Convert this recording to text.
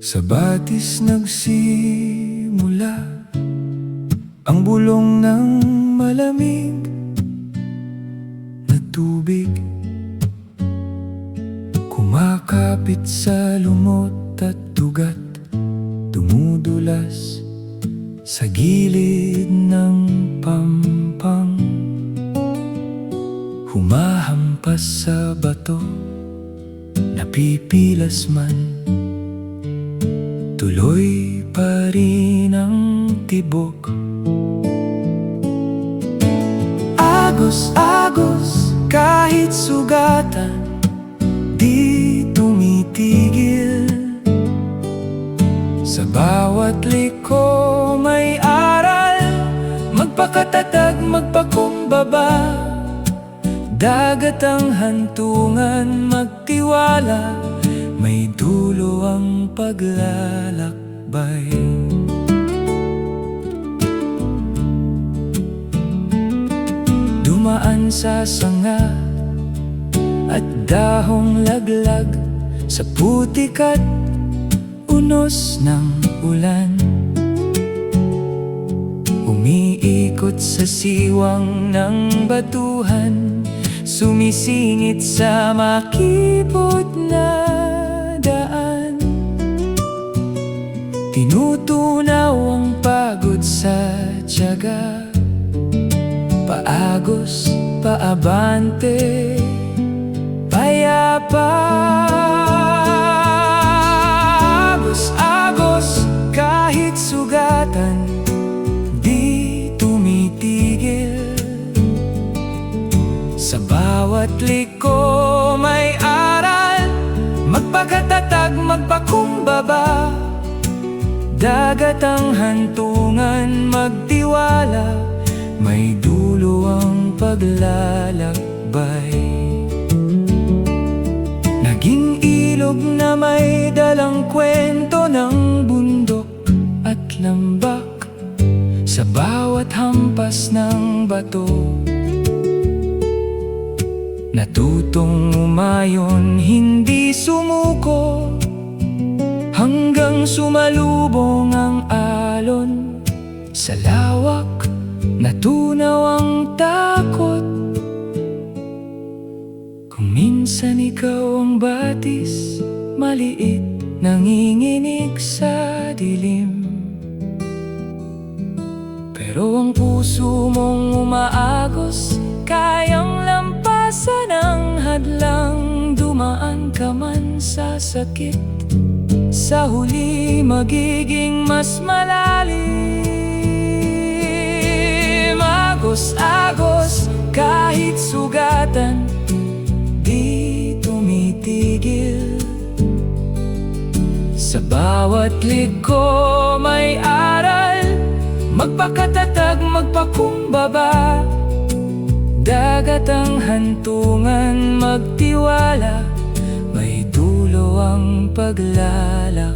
Sa batis nagsimula ang bulong ng malamig na tubig, kumakapit sa lumot at dugat, dumudulas sa gilid ng pampang, humahampas sa bato, napipilas man, tuloy pa rin ang tibok. Agos-agos kahit sugatan, di tumitigil. Sa bawat liko may aral, magpakatatag, magpakumbaba. Dagat ang hantungan, magtiwala, may dulo ang paglalakbay. Dumaan sa sanga at dahong laglag, sa putik at unos ng ulan, umiikot sa siwang ng batuhan, sumisingit sa makipot na daan. Tinutunaw ang pagod sa tiyaga, paagos, paabante, payapa. Agos-agos kahit sugatan, di tumitigil. Sa bawat liko may aral, magpakatatag, magpakumbaba. Dagat ang hantungan, magtiwala, may dulo ang paglalakbay. Naging ilog na may dalang kwento ng bundok at lambak, sa bawat hampas ng bato. Natutong umayon, hindi sumuko, hanggang sumalubong ang alon. Sa lawak, natunaw ang takot. Kung minsan ikaw ang batis, maliit, nanginginig sa dilim, pero ang puso mong umaagos, kayang lampasan ang hadlang. Dumaan ka man sa sakit, sa huli magiging mas malalim. Agos-agos kahit sugatan, di tumitigil. Sa bawat liko may aral, magpakatatag, magpakumbaba. Dagat ang hantungan, magtiwala, may dulo ang paglalakbay.